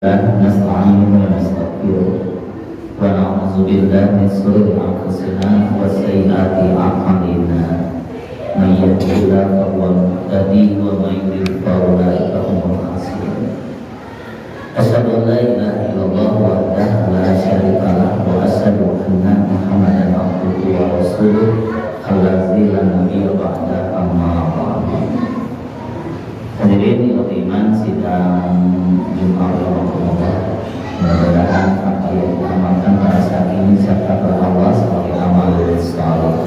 نستعين ونستغفره ونعوذ بالله من شرور أنفسنا وسيئات أعمالنا من يهده الله فهو المهتدي ومن يضلل فأولئك هم الخاسرون أشهد أن لا إله إلا الله وحده لا شريك له وأشهد أن محمدا عبده ورسوله الذي لا نبي بعده أما بعد. Hadirin iman sidang Jumat Ramadan, mudah-mudahan apa yang kita amalkan pada saat ini serta beramal sebagai amal saleh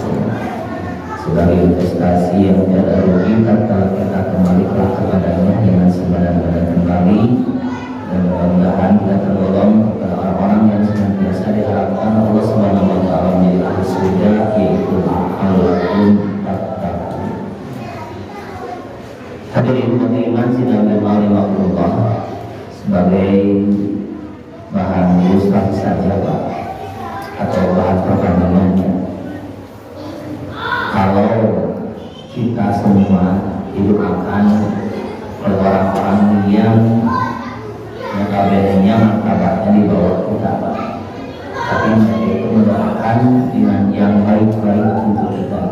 sebagai investasi yang tidak rugi tatkala kita kembali kepadanya dengan sebadan-badan kembali, dan mudah-mudahan kita tergolong kepada orang-orang yang senantiasa diharapkan Allah Subhanahu wa taala menjadi ahli surga, yaitu al-qaulun. Hadirin iman sidang Jumat sebagai bahan ilustrasi saja Pak, atau bahan perbandingannya. Kalau kita semua didoakan oleh orang-orang yang notabene martabatnya di bawah kita Pak, tapi mereka itu mendoakan dengan yang baik-baik untuk kita,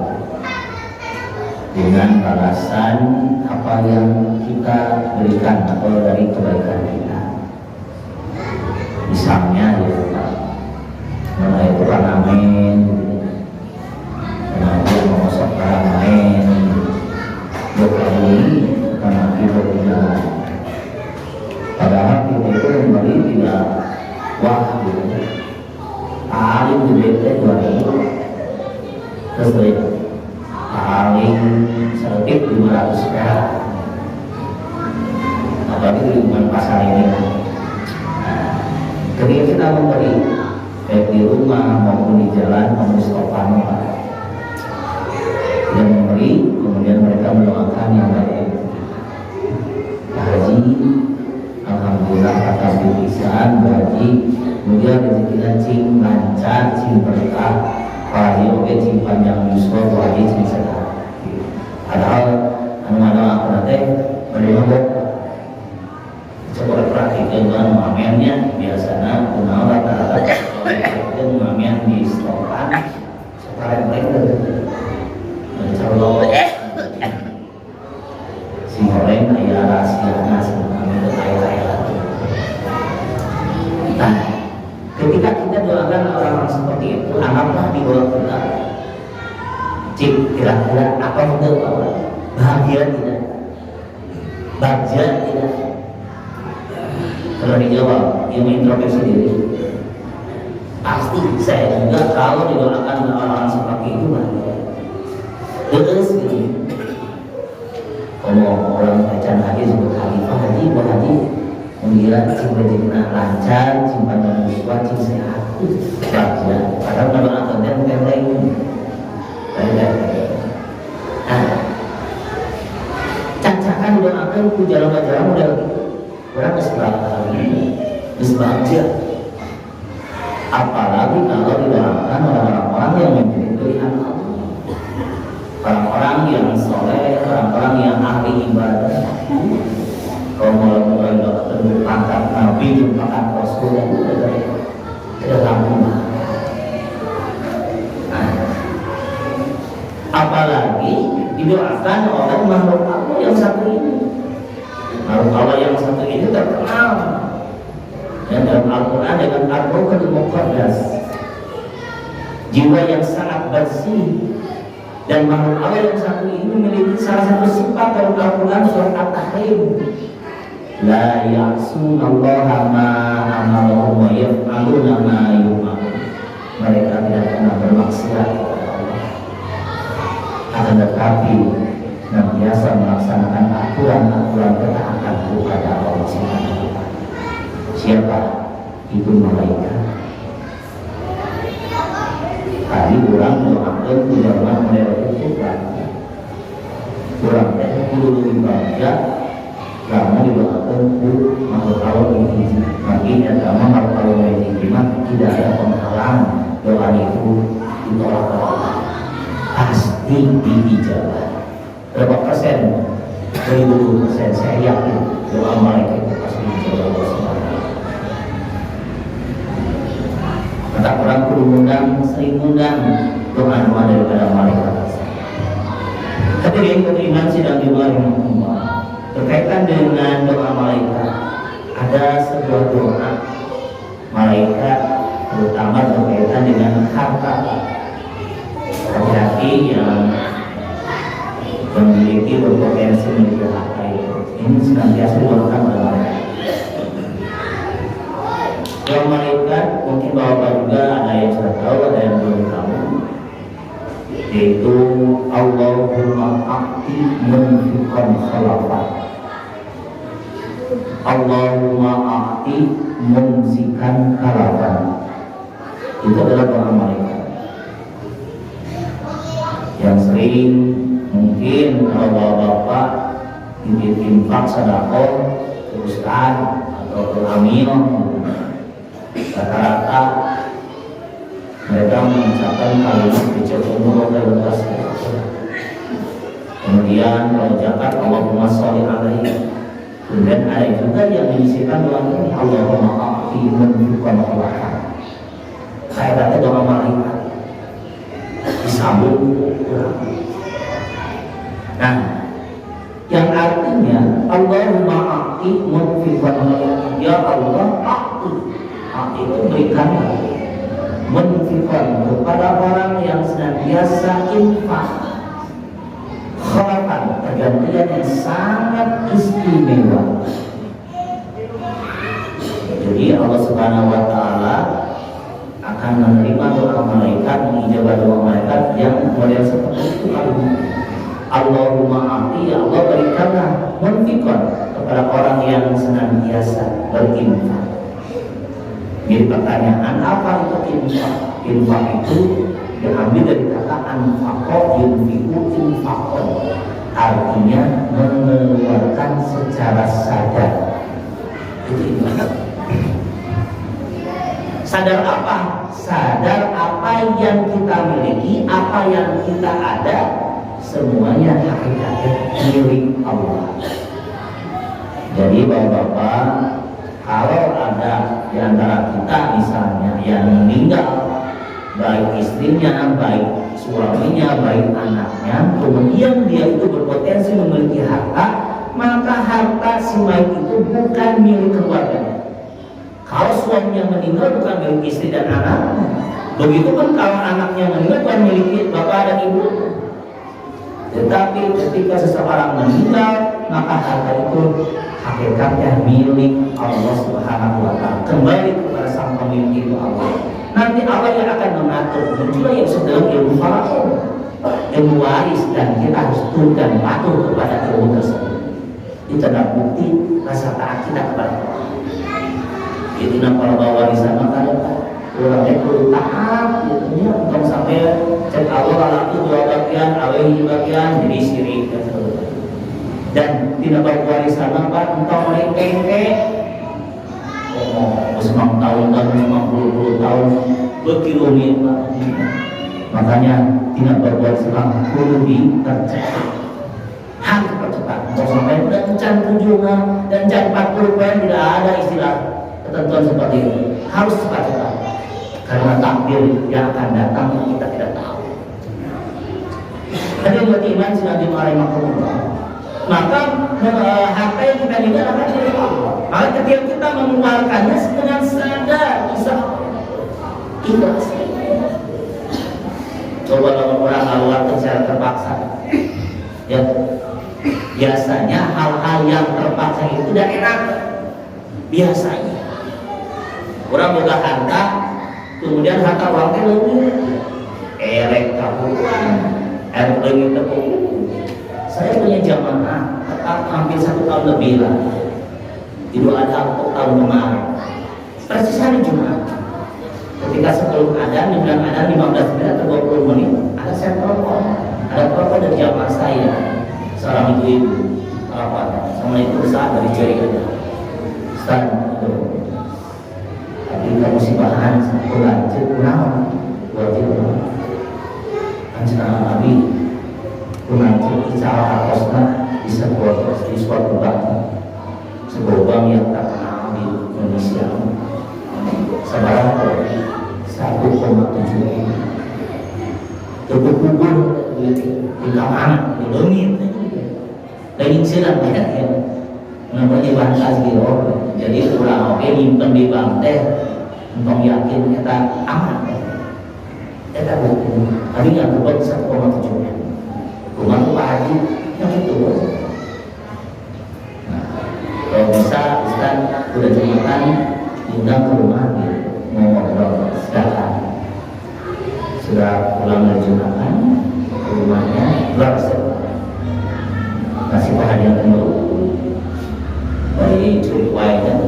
dengan balasan apa yang kita berikan atau dari kebaikan kita. Misalnya ya Pak, mana itu parlemen, karena dia mengosok parlemen, berkali karena kita berjalan. Padahal kita itu kembali tidak wah gitu. Paling gede 2.000 terus paling sedikit 500 perak, apalagi di lingkungan pasar ini. Nah, ketika kita memberi baik di rumah maupun di jalan maupun di stopan dan memberi, kemudian mereka mendoakan yang baik. Pak Haji, alhamdulillah kata bilisan Pak Haji, kemudian rezekinya cing lancar, cing berkah, Pak Haji oke cing panjang yuswa, Pak Haji cing sehat. Padahal anu-anu aku nanti bagaimana coba perhatikan kan mamennya biasanya kenal rata-rata itu mamen di stopan sekarang mereka mencolok si goreng kayak rahasianya semuanya itu kayak nah, ketika kita doakan orang-orang seperti itu, anggaplah di bawah kita. Cik, kira-kira apa itu Pak? Bahagia tidak? Bahagia tidak? Kalau dijawab, dia mengintrospeksi diri. Pasti saya juga kalau didoakan oleh orang-orang seperti itu bahagia. Terus gitu. Kalau orang bacaan hadis sebut Khalifah Haji, Pak Haji mengira cing rezekinya lancar, cing panjang usia, cing sehat, bahagia. Padahal mendoakan dia bukan lain. Nah, cacakan doakan ku jalan-jalan udah berapa sebahagia. Apalagi kalau didoakan oleh orang-orang yang menjadi pilihan Allah, orang-orang yang soleh, orang-orang yang ahli ibadah. Kalau mulai doakan pangkat Nabi, pangkat Rasul yang dalam rumah. Apalagi didoakan oleh makhluk Allah yang satu ini. Makhluk Allah yang satu ini terkenal dan dalam Al-Quran dengan Al-Ruhul Muqaddas, jiwa yang sangat bersih. Dan makhluk Allah yang satu ini memiliki salah satu sifat dalam Al-Quran surat At-Tahrim, la ya'sunallaha ma amarahum wa yaf'aluna ma yu'marun. Mereka tidak pernah bermaksiat, akan tetapi senantiasa melaksanakan aturan-aturan ketaatan kepada Allah Subhanahu wa taala. Siapa? Itu malaikat. Tadi orang doakan ulama model itu kan. Orang teh kudu dibaca karena didoakan makhluk Allah ini. Makanya agama makhluk Allah ini tidak ada penghalang doa itu ditolak Allah. Pasti dijawab. Berapa persen? 1000% saya yakin doa malaikat itu pasti dijawab Allah Subhanahu wa taala. sering undang doa-doa daripada malaikat. Hadirin beriman sidang Jumat berkaitan dengan doa malaikat, ada sebuah doa malaikat terutama berkaitan dengan harta. Laki-laki yang memiliki berpotensi memiliki harta ini senantiasa doakan oleh malaikat. Doa malaikat mungkin bapak juga ada yang sudah tahu, ada yang belum tahu, yaitu Allahumma a'ti munfiqan khalafan, Allahumma a'ti mumsikan khalafan. Itu adalah doa malaikat yang sering mungkin kalau bapak infak sedekah ustaz atau amil, rata-rata mereka mengucapkan kalimat bijakumullah lepas. Kemudian kalau zakat Allahumma sholli alaihi. Kemudian ada juga yang menyisipkan doa ini Allahumma a'ti munfiqan khalafan. Saya kata doa malaikat disambung. Nah, yang artinya Allahumma a'ti munfiqan khalafan, ya Allah a'ti itu berikanlah munfiqan kepada orang yang senantiasa infak khalafan, pergantian yang sangat istimewa. Jadi Allah Subhanahu wa taala akan menerima doa malaikat, mengijabah doa malaikat yang model seperti itu. Allahumma a'ti, ya Allah berikanlah munfiqan kepada orang yang senantiasa berinfak. Jadi pertanyaan, apa itu infak? Infak itu diambil dari kata anfaqo yunfiqu infaqon, artinya mengeluarkan secara sadar. Itu infak. Sadar apa? Sadar apa yang kita miliki, apa yang kita ada, semuanya hakikatnya milik Allah. Jadi bapak-bapak, kalau ada di antara kita misalnya yang meninggal, baik istrinya, baik suaminya, baik anaknya, kemudian dia itu berpotensi memiliki harta, maka harta si mayit itu bukan milik keluarganya. Kalau suaminya meninggal bukan milik istri dan anak, begitu pun kalau anaknya meninggal bukan milik bapak dan ibu. Tetapi ketika seseorang meninggal, maka harta itu hakikatnya milik Allah Subhanahu wa taala, kembali kepada sang pemilik itu Allah. Nanti Allah yang akan mengatur. Itulah yang sedang ilmu faraid, ilmu waris, dan kita harus tunduk dan patuh kepada ilmu tersebut. Itu adalah bukti rasa taat kita kepada Allah. Itu kalau bawa warisan maka orangnya perlu taat, gitu ya. Kalau sampai cek Allah kalau itu dua bagian, awehi bagian, jadi sirik dan tidak bawa warisan apa, entah mereka semang tahun dan 50 tahun berkilomit. Makanya tidak berbuat selang perlu dipercepat, harus percepat. Kalau sampai dan can 7 dan can 40 poin, tidak ada istilah ketentuan seperti itu, harus cepat-cepat karena takdir yang akan datang kita tidak tahu. Jadi buat iman sudah dimarahi makhluk, maka harta yang kita miliki akan dari Allah. Maka ketika kita mengeluarkannya dengan sadar, bisa ikhlas. Coba kalau orang mengeluarkan secara terpaksa, ya biasanya hal-hal yang terpaksa itu tidak enak. Biasanya orang buka harta, kemudian harta orangnya lebih erek kapuan, erek lebih tepung. Saya punya jamaah hampir 1 tahun lebih lah. Idul Adha tahun kemarin, persis hari Jumat. Ketika sebelum adzan, di bulan adzan 15 menit atau 20 menit, ada saya telepon, ada telepon dari jamaah saya, seorang ibu-ibu, telepon, sama itu saat dari jari ada, Ustaz, tapi kamu musibahan, aku lanjut, kenapa? Wajib, anjana Nabi, kunantu bicara atasnya bisa buat di suatu sebuah bank yang terkenal di Indonesia. Sebarang 1,7 di kamar di langit dari silang banyak ya namanya bantah gitu jadi kurang oke nyimpen di bantai untuk yakin kita aman kita buku tapi yang berbuat 1,7 rumah tuh Pak Haji yang itu nah kalau bisa Ustaz udah jematan diundang ke rumah gitu mau ngobrol sekarang sudah pulang dari jumatan ke rumahnya berhasil kasih perhatian dulu dari curi wayang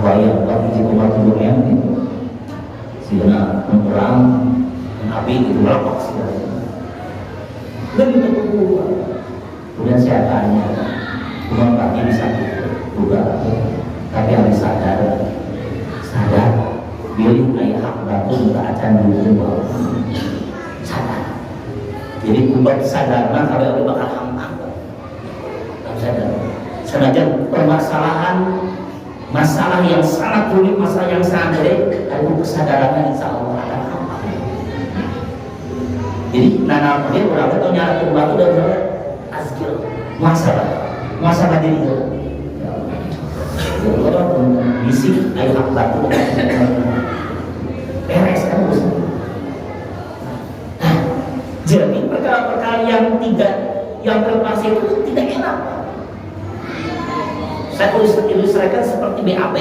yang buat di rumah tubuhnya gitu sehingga mengulang api itu melepak sih dan itu kedua kemudian saya tanya rumah kaki bisa juga tapi harus sadar pilih ayah hak batu untuk acan dulu sadar jadi buat sadar kalau itu bakal hampang sadar senajan masalah yang sangat rumit, masalah yang sangat gede, itu kesadarannya insya Allah akan hampang. Jadi nana dia berapa tahun nyala batu dan berapa azkir muasabah diri dia. Allah bisik ayat hak batu beres kan bos. Jadi perkara-perkara yang terlepas itu tidak enak. Saya ilustrasikan seperti BAB.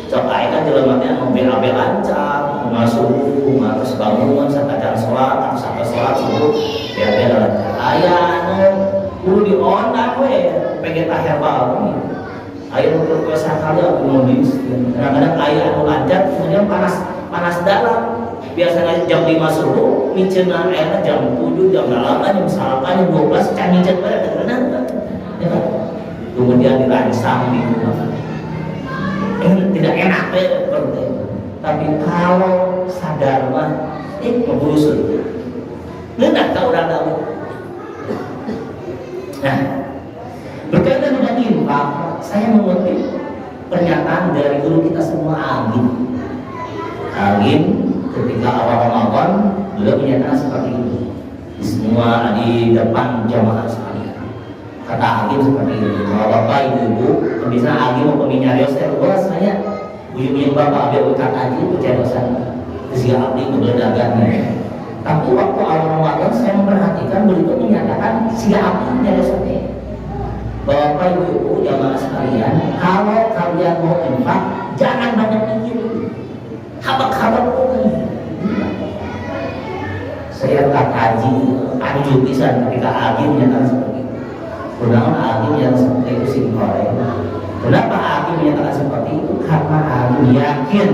Coba kan jelema mau BAB lancar, mau masuk, terus bangun, sampai sholat, atau sampai sholat subuh, BAB lancar. Ayah, kudu diondang pengen tahir bau. Ayah untuk kuasa kali aku nulis. Kadang-kadang ayah lancar, kemudian panas dalam. Biasanya jam 5 subuh, micena airnya jam 7, jam 8, jam 9, jam 12, canggih pada kadang-kadang. Kemudian dirangsang di rumah ini tidak enak seperti tapi kalau sadar mah memburu surga nggak tahu orang tahu. Nah berkaitan dengan infak saya mengutip pernyataan dari guru kita semua Agim ketika awal Ramadan beliau menyatakan seperti ini semua di depan jamaah sekalian. Kata Agim seperti ini, kalau bapak ibu, misalnya Agim mau peminyarios, saya buyung bapak ambil ukat aja, percaya dosa kesian abdi berdagangan. Tapi waktu awal Ramadan saya memperhatikan beliau menyatakan siap abdi menyarios bapak ibu jamaah sekalian, kalau kalian mau infak jangan banyak mikir, habak-habak saya kata Haji anjur pisan ketika Agim menyatakan seperti Gunawan Agim yang seperti itu singkore. Kenapa Agim menyatakan seperti itu? Karena Agim yakin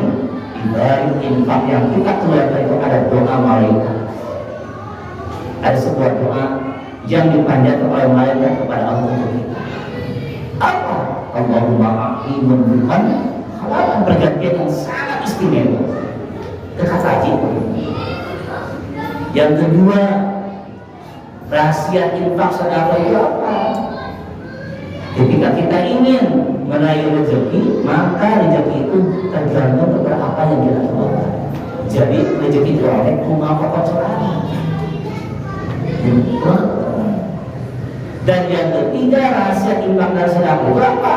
di balik infak yang kita keluarkan itu ada doa malaikat. Ada sebuah doa yang dipanjatkan oleh malaikat kepada Allah kita. Apa? Allahumma aqimun Tuhan halaman perjanjian yang sangat istimewa. Dekat saja. Yang kedua, rahasia infak sedekah itu apa? Ketika kita ingin meraih rezeki, maka rezeki itu tergantung kepada apa yang kita keluarkan. Jadi rezeki itu oleh rumah pokok celana. Dan yang ketiga rahasia infak dan sedekah itu apa?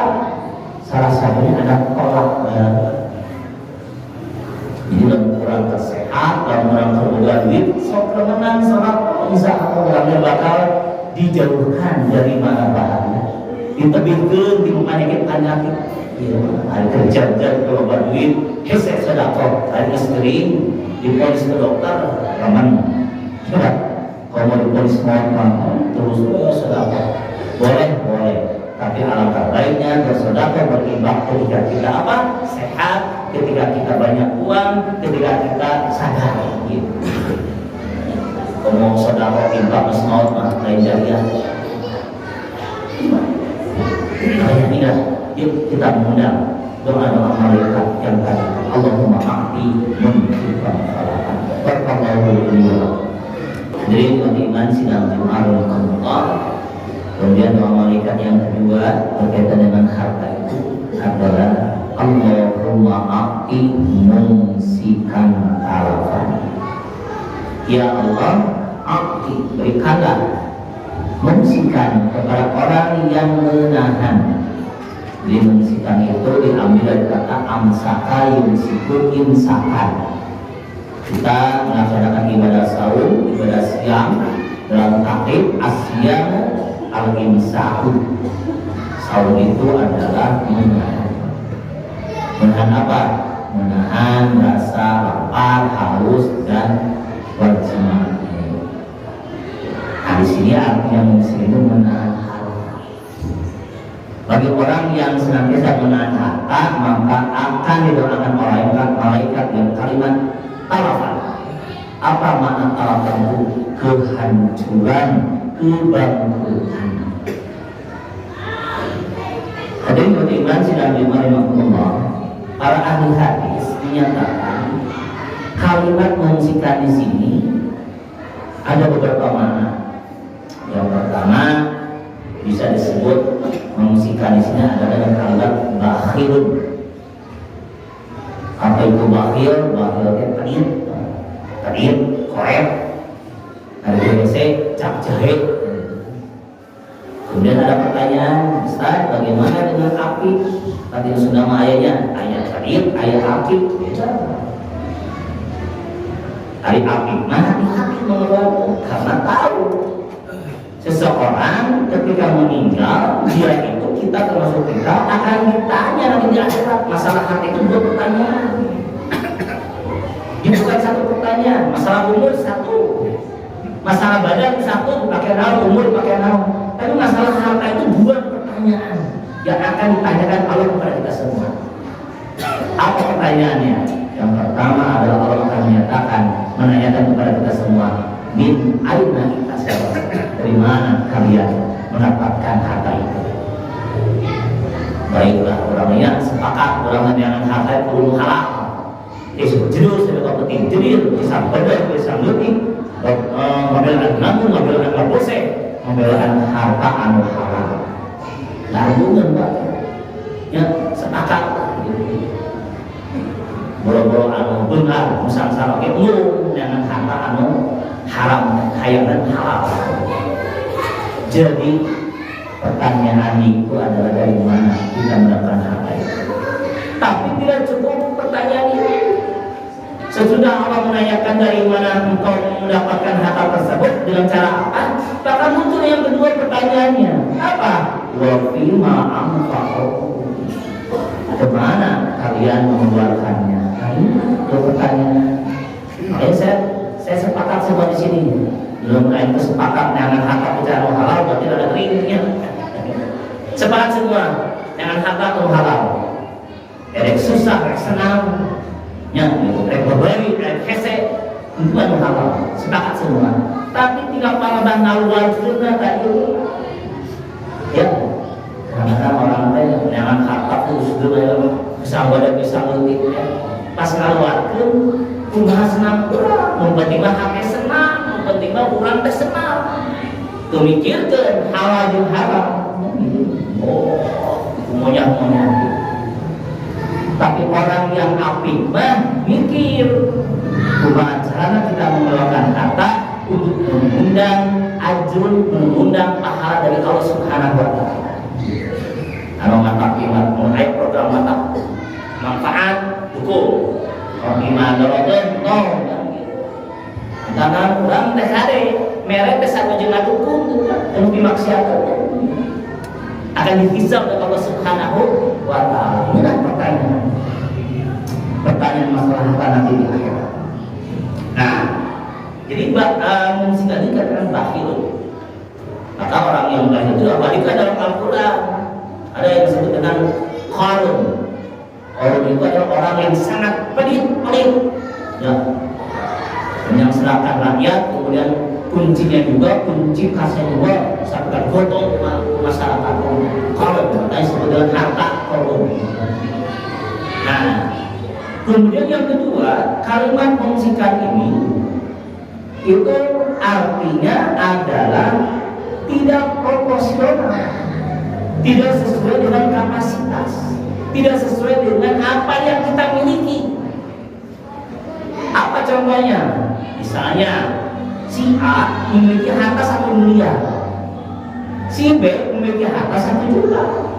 Salah satunya adalah tolak bala. Jadi dalam kurang tersehat, dalam kurang terbuka duit, sok menang sholat, insya Allah orangnya bakal dijauhkan dari mana bahaya. Ditebihkan di rumahnya kita nyakit. Ya, hari kerja kalau berduit, hesek sedekah, hari istri, dipolis ke dokter, aman. Coba, kalau mau dipolis mau terus sedekah, boleh. Tapi alangkah baiknya bersedekah berimbang ketika kita apa? Sehat, ketika kita banyak uang, ketika kita sadar. Gitu. Kalau mau sedekah imbang maut mah lain jariah. Ayat ini dah, yuk kita mengundang doa-doa malaikat yang tadi. Allahumma a'ti munfiqan khalakan berkabau dunia. Jadi iman sidang Jum'arul Allah. Kemudian doa malaikat yang kedua berkaitan dengan harta itu adalah Allahumma a'ti mumsikan khalakan. Ya Allah, berikanlah mungsikan kepada orang yang menahan. Jadi mungsikan itu diambil dari kata amsaka yumsiku imsakan. Kita melaksanakan ibadah saum, ibadah siang dalam takrib asyam al-imsaku. Saum itu adalah menahan. Menahan apa? Menahan rasa lapar, haus dan berjemaah. Nah, di sini artinya mungkin itu menahan harta. Bagi orang yang senantiasa menahan harta, maka akan didoakan malaikat yang kalimat talafan. Apa makna talafan itu? Kehancuran, kebangkrutan. Hadirin beriman sidang rahimahullah, para ahli hadis menyatakan kalimat mengungsikan di sini ada beberapa makna. Yang pertama bisa disebut mengungsikan di sini adalah dengan kalimat bakhilun. Apa itu bakhil? Bakhil itu pelit, korek, dari WC, cap jahit. Kemudian ada pertanyaan, Ustaz, bagaimana dengan api? Tadi sudah ayatnya, ayat pelit, ayat api. Dari api mana api mengeluarkan? Karena tahu seseorang ketika meninggal, dia itu kita termasuk kita akan ditanya nanti di akhirat. Masalah hati itu dua pertanyaan. Ini bukan satu pertanyaan. Masalah umur satu, masalah badan satu, pakai naon, umur pakai naon. Tapi masalah harta itu dua pertanyaan yang akan ditanyakan Allah kepada kita semua. Apa pertanyaannya? Yang pertama adalah Allah akan menyatakan, menanyakan kepada kita semua, min aina iktasab, dari mana kalian mendapatkan harta itu? Baiklah, orangnya sepakat orang yang harta itu halal. Itu judul saya penting, jadi bisa benar, bisa ngerti. Membelakan namun, membelakan bose, membelakan harta anu halal. Lalu enggak, ya sepakat. Boro-boro anu benar, musang sarok itu dengan harta anu haram, khayalan halal. Jadi pertanyaan itu adalah dari mana kita mendapatkan harta itu. Tapi tidak cukup pertanyaan ini. Sesudah Allah menanyakan dari mana engkau mendapatkan harta tersebut dengan cara apa, maka muncul yang kedua pertanyaannya, apa? Wa fima anfaqu, kemana kalian mengeluarkannya? Nah, itu pertanyaan. Saya sepakat semua di sini. Belum lain sepakat dengan harta bicara halal, berarti ada ringnya. Sepakat semua dengan harta halal. Erek susah, erek senang. Yang berbagi, hese itu anu halal, sepakat semua. Tapi tidak malah dan luar juga tadi, ya. Karena orang teh jangan harta itu sudah bisa wadah bisa ngetik ya. Pas ngaluarkeun kumaha senang urang, mun penting mah hake senang, mun penting mah urang teh senang. Tuh mikirkeun halal jeung haram. Oh, monya-monya. Tapi orang yang apik mah mikir kumaha carana kita mengeluarkan harta untuk mengundang ajrun, mengundang pahala dari Allah Subhanahu wa taala. Anu mantap iman mulai program mantap manfaat hukum. Kalau iman doroten no. Karena orang teh hade mere teh sabejeung ngadukung anu dimaksiatan akan dihisab oleh Allah Subhanahu wa taala. Ini pertanyaan masalah harta nanti di akhirat. Nah, jadi mungkin tadi katakan bakhil. Maka orang yang bakhil itu apalagi dalam Al-Quran ada yang disebut dengan qarun. Qarun itu adalah orang yang sangat pelit, ya, yang serahkan rakyat, kemudian kuncinya juga, kunci khasnya juga sampaikan foto masyarakat. Qarun, makanya disebut dengan harta qarun. Nah, kemudian yang kedua, kalimat mengungsikan ini itu artinya adalah tidak proporsional, tidak sesuai dengan kapasitas, tidak sesuai dengan apa yang kita miliki. Apa contohnya? Misalnya si A memiliki harta 1 miliar, si B memiliki harta 1 juta.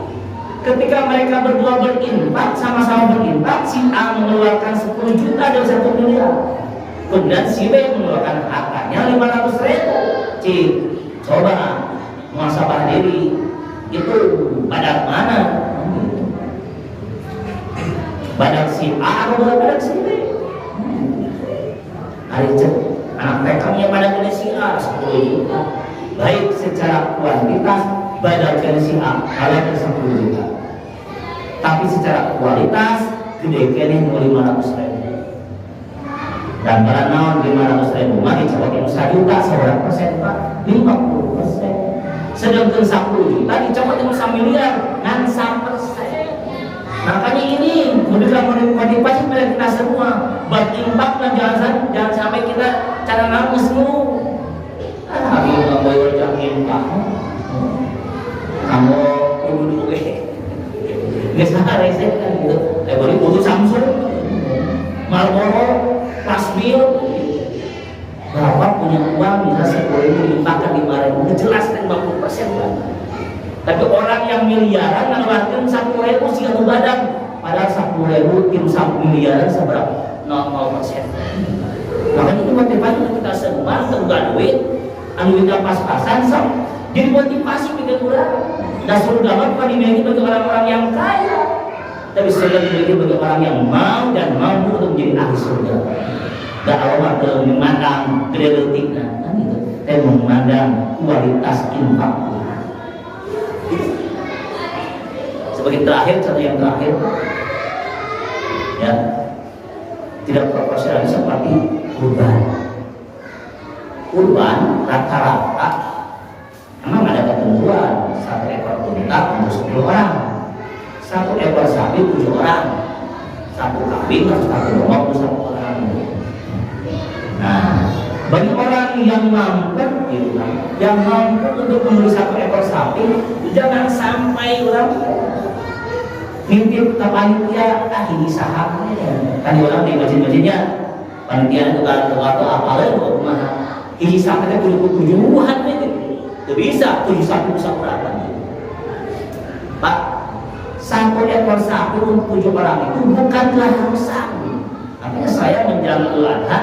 Ketika mereka berdua berinfak, sama-sama berinfak, si A mengeluarkan 10 juta dari 1 miliar, kemudian si B mengeluarkan hartanya 500.000. Cik, coba muhasabah diri, itu badak mana? Badak si A atau badak si B? Hari cek anak mereka yang badak si A 10 juta, baik secara kuantitas badak si A kalah 10 juta, tapi secara kualitas gede kene 500.000. Dan barang naon 500.000 mah dicoba 1 juta, seberapa persen Pak? 50%. Sedangkan 10 juta dicoba 1 miliar, ngan 1%. Makanya ini udah motivasi pada kita semua berinfak, dan jangan sampai kita cara nangis mulu. Hari nggak boleh jangan infak. Kamu dulu nggak salah reset kan gitu. Baru butuh Samsung, Marlboro, Plasmil. Bapak punya uang bisa 10.000 dimakan 5.000, jelas kan 50% Pak. Tapi orang yang miliaran ngeluarkan 1.000 sih satu badan, padahal 10.000 tim 1 miliaran seberapa? 0,0%. Makanya itu motivasi kita semua terbuka duit, anu kita pas-pasan sok. Jadi motivasi bikin kurang. Dan surga mah dimiliki bagi orang-orang yang kaya, tapi surga dimiliki bagi orang yang mau dan mampu untuk menjadi ahli surga. Gak awal ke memandang kreatifnya, kan gitu. Tapi memandang kualitas infak. Sebagai terakhir, contoh yang terakhir, ya, tidak proporsional seperti kurban. Kurban rata-rata emang ada ketentuan, 1 ekor unta untuk 10 orang, 1 ekor sapi 7 orang, 1 kambing atau 1 domba untuk 1 orang. Nah, bagi orang yang mampu, gitu, yang mampu untuk membeli 1 ekor sapi, jangan sampai orang mimpi panitia ini sahamnya. Kan orang di masjid-masjidnya panitia itu kan atau apalah itu mana ini sahamnya kudu tujuan itu. Tidak bisa 7 sapi bisa berapa? Pak, 1 ekor sapi untuk 7 orang itu bukanlah rusak. Artinya saya menjelang Idul Adha,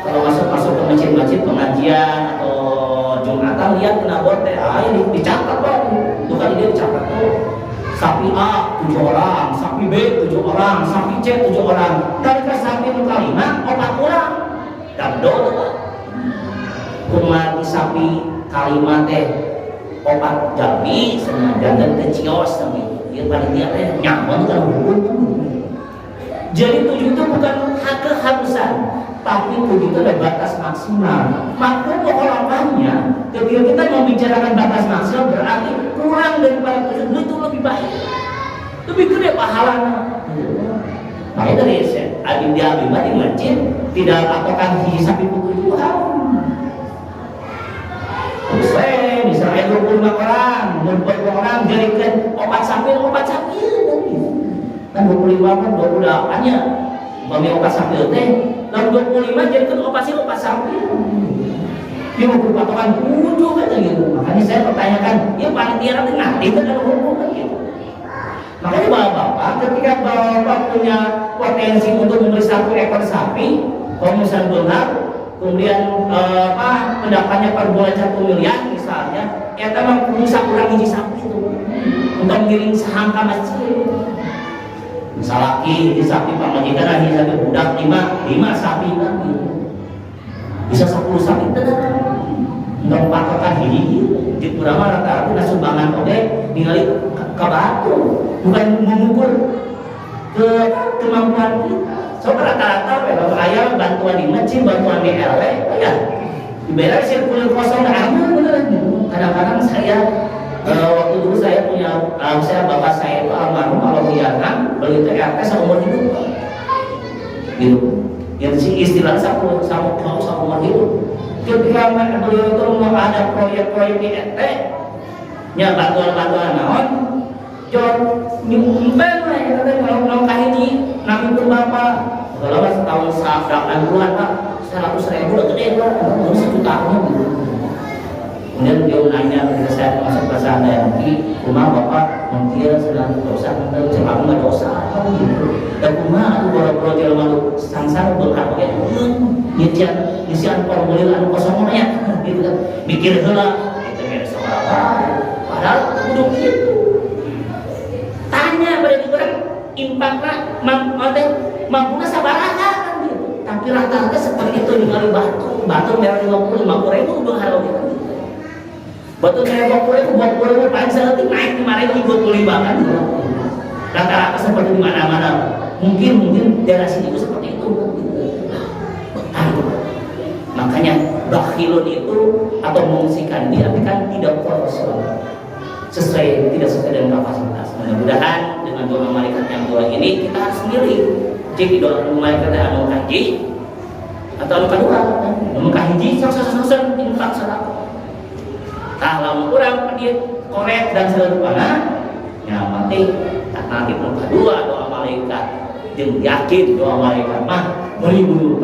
kalau masuk ke masjid-masjid pengajian atau Jumatan, lihat kena bote, ini dicatat Pak, bukan dia dicatat tuh. Sapi A 7 orang, sapi B 7 orang, sapi C 7 orang. Dari ke sapi muka 5, 4 orang. Dan do Pak. Kumati sapi kalimat teh 4 jami sengaja dan kecios gitu. Dia panitia teh nyaman kan hukum. Jadi 7 itu bukan hak keharusan, tapi 7 itu ada batas maksimal. Maka orang banyak ketika kita membicarakan batas maksimal berarti kurang daripada 7 itu lebih baik, lebih gede pahalanya. Makanya dari Adinda Abimah di masjid tidak patokan hiji sapi tujuan. Terus misalnya 25 orang, 20 orang jadikan 4 sapi kan 25 kan 28 nya bagi 4 sapi teh, lalu 25 jadikan 4 sapi. Dia mau berpatokan 7 kan gitu. Makanya saya pertanyakan, ya panitia nanti ngerti kan ada hukum kan gitu. Makanya bapak ketika bapak punya potensi untuk membeli 1 ekor sapi, kalau misalnya benar, kemudian pendapatnya per bulan 1 miliar misalnya, ya memang bisa kurang hiji sapi itu untuk mengiring saham ke masjid. Misal lagi hiji sapi pak majikan, hiji sapi budak 5 sapi kan gitu. Bisa 10 sapi tenang. Nggak patokan hiji, di kurang rata-rata udah sumbangan oke, ningali ke batu, bukan mengukur ke kemampuan kita. So rata-rata kalau ayam bantuan di masjid, bantuan di RW, ya dibayar sirkulir kosong aman beneran gitu. Kadang-kadang saya waktu dulu saya punya saya bapak saya itu almarhum kalau biarkan beli TRT seumur hidup gitu. Yang si istilah sama umur hidup. Ketika beliau itu mau ada proyek-proyek di RT, nya bantuan-bantuan naon, jor nyumpen lah ya kalau kahiji nami pun bapak kalau mas tahun 80-an Pak 100.000 udah gede Pak, belum 1 tahun gitu. Kemudian dia nanya ketika saya masuk ke sana nanti rumah bapak mungkin sedang dosa, cek aku nggak dosa gitu. Dan rumah aku baru jalan malu sangsara berkah kayak nyisian formulir anu kosongnya gitu kan, mikir heula itu beres apa, padahal udah gitu. Tanya pada orang impakna mampuna sabaraha kan gitu. Tapi rata-rata seperti itu dengan batu merah 50.000 berharga gitu. Batu merah 50.000 paling sedikit naik 5.025 kan gitu. Rata-rata seperti di mana-mana. Mungkin daerah sini itu seperti itu. Makanya bakhilun itu atau mengungsikan dia kan tidak proporsional, tidak sesuai dengan kapasitas. Mudah-mudahan dengan doa malaikat yang dua ini kita sendiri jika doa malaikat anu kaji atau anu kedua anu kahiji sok-sok infak sedekah. Tah lamun urang dia korek dan serupa ya mati alternatif anu kedua doa malaikat jeung yakin doa malaikat mah 1000%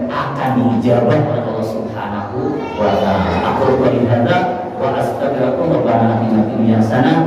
akan dijawab oleh Allah Subhanahu wa taala. Aku qul hadza wa astaghfirullaha wa barakatuh.